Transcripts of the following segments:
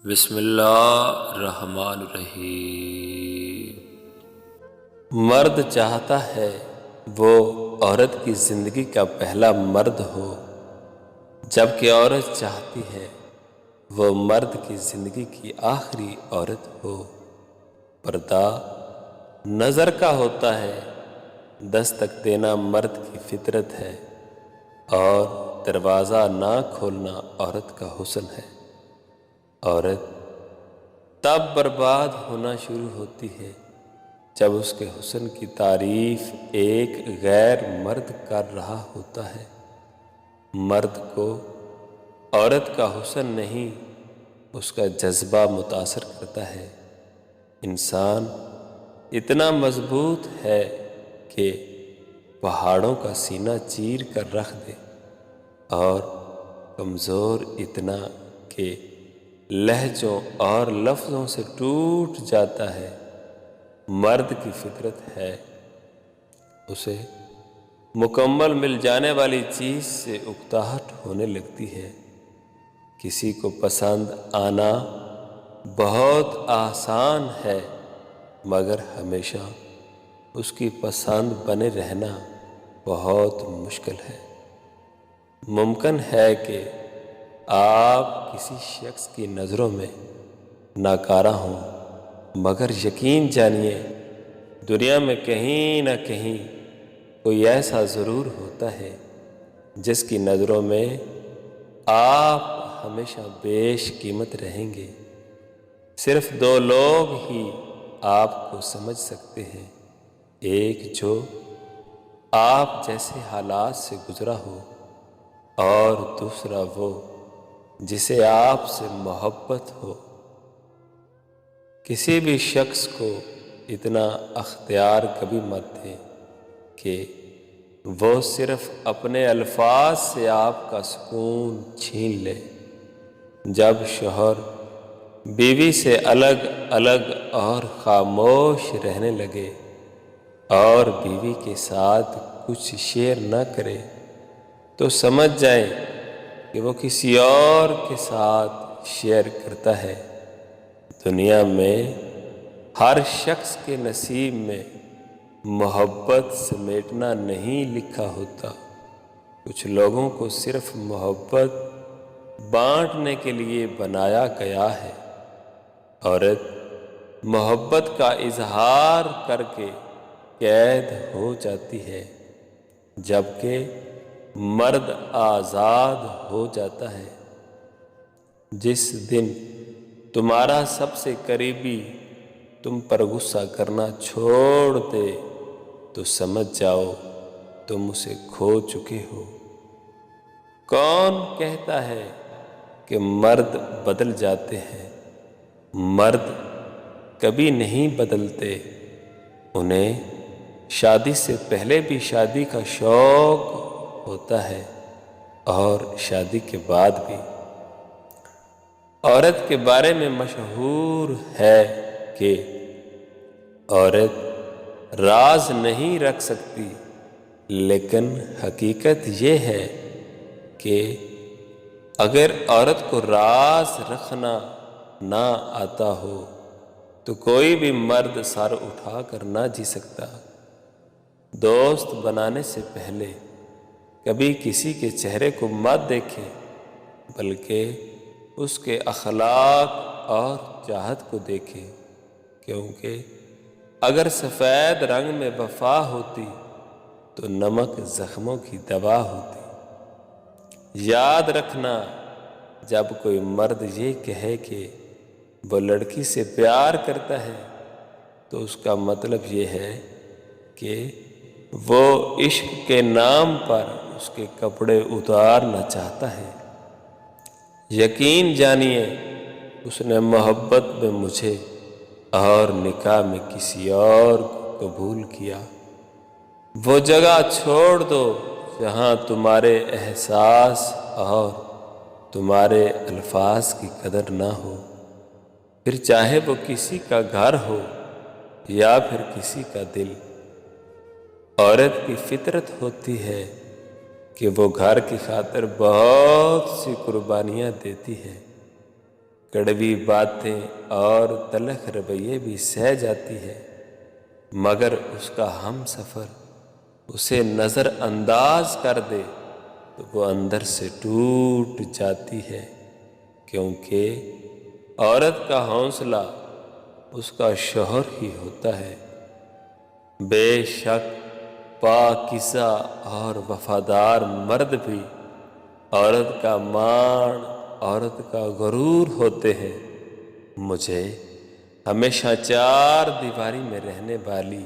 بسم اللہ الرحمن الرحیم۔ مرد چاہتا ہے وہ عورت کی زندگی کا پہلا مرد ہو، جبکہ عورت چاہتی ہے وہ مرد کی زندگی کی آخری عورت ہو۔ پردہ نظر کا ہوتا ہے، دستک دینا مرد کی فطرت ہے، اور دروازہ نہ کھولنا عورت کا حسن ہے۔ عورت تب برباد ہونا شروع ہوتی ہے جب اس کے حسن کی تعریف ایک غیر مرد کر رہا ہوتا ہے۔ مرد کو عورت کا حسن نہیں، اس کا جذبہ متاثر کرتا ہے۔ انسان اتنا مضبوط ہے کہ پہاڑوں کا سینہ چیر کر رکھ دے، اور کمزور اتنا کہ لہجوں اور لفظوں سے ٹوٹ جاتا ہے۔ مرد کی فطرت ہے، اسے مکمل مل جانے والی چیز سے اکتاہٹ ہونے لگتی ہے۔ کسی کو پسند آنا بہت آسان ہے، مگر ہمیشہ اس کی پسند بنے رہنا بہت مشکل ہے۔ ممکن ہے کہ آپ کسی شخص کی نظروں میں ناکارہ ہوں، مگر یقین جانیے دنیا میں کہیں نہ کہیں کوئی ایسا ضرور ہوتا ہے جس کی نظروں میں آپ ہمیشہ بیش قیمت رہیں گے۔ صرف دو لوگ ہی آپ کو سمجھ سکتے ہیں، ایک جو آپ جیسے حالات سے گزرا ہو، اور دوسرا وہ جسے آپ سے محبت ہو۔ کسی بھی شخص کو اتنا اختیار کبھی مت دیں کہ وہ صرف اپنے الفاظ سے آپ کا سکون چھین لے۔ جب شوہر بیوی سے الگ الگ اور خاموش رہنے لگے، اور بیوی کے ساتھ کچھ شیئر نہ کرے، تو سمجھ جائیں کہ وہ کسی اور کے ساتھ شیئر کرتا ہے۔ دنیا میں ہر شخص کے نصیب میں محبت سمیٹنا نہیں لکھا ہوتا۔ کچھ لوگوں کو صرف محبت بانٹنے کے لیے بنایا گیا ہے۔ عورت محبت کا اظہار کر کے قید ہو جاتی ہے، جبکہ مرد آزاد ہو جاتا ہے۔ جس دن تمہارا سب سے قریبی تم پر غصہ کرنا چھوڑ دے تو سمجھ جاؤ تم اسے کھو چکے ہو۔ کون کہتا ہے کہ مرد بدل جاتے ہیں؟ مرد کبھی نہیں بدلتے۔ انہیں شادی سے پہلے بھی شادی کا شوق ہوتا ہے، اور شادی کے بعد بھی۔ عورت کے بارے میں مشہور ہے کہ عورت راز نہیں رکھ سکتی، لیکن حقیقت یہ ہے کہ اگر عورت کو راز رکھنا نہ آتا ہو تو کوئی بھی مرد سر اٹھا کر نہ جی سکتا۔ دوست بنانے سے پہلے کبھی کسی کے چہرے کو مت دیکھیں، بلکہ اس کے اخلاق اور چاہت کو دیکھیں، کیونکہ اگر سفید رنگ میں وفا ہوتی تو نمک زخموں کی دوا ہوتی۔ یاد رکھنا، جب کوئی مرد یہ کہے کہ وہ لڑکی سے پیار کرتا ہے تو اس کا مطلب یہ ہے کہ وہ عشق کے نام پر اس کے کپڑے اتارنا چاہتا ہے۔ یقین جانیے اس نے محبت میں مجھے اور نکاح میں کسی اور کو قبول کیا۔ وہ جگہ چھوڑ دو جہاں تمہارے احساس اور تمہارے الفاظ کی قدر نہ ہو، پھر چاہے وہ کسی کا گھر ہو یا پھر کسی کا دل۔ عورت کی فطرت ہوتی ہے کہ وہ گھر کی خاطر بہت سی قربانیاں دیتی ہے، کڑوی باتیں اور تلخ رویے بھی سہ جاتی ہے، مگر اس کا ہم سفر اسے نظر انداز کر دے تو وہ اندر سے ٹوٹ جاتی ہے، کیونکہ عورت کا حوصلہ اس کا شوہر ہی ہوتا ہے۔ بے شک پاکیزہ اور وفادار مرد بھی عورت کا مان، عورت کا غرور ہوتے ہیں۔ مجھے ہمیشہ چار دیواری میں رہنے والی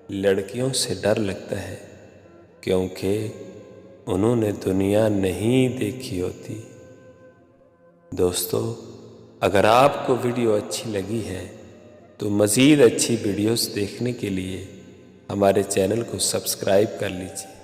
لڑکیوں سے ڈر لگتا ہے، کیونکہ انہوں نے دنیا نہیں دیکھی ہوتی۔ دوستو، اگر آپ کو ویڈیو اچھی لگی ہے تو مزید اچھی ویڈیوز دیکھنے کے لیے ہمارے چینل کو سبسکرائب کر لیجیے۔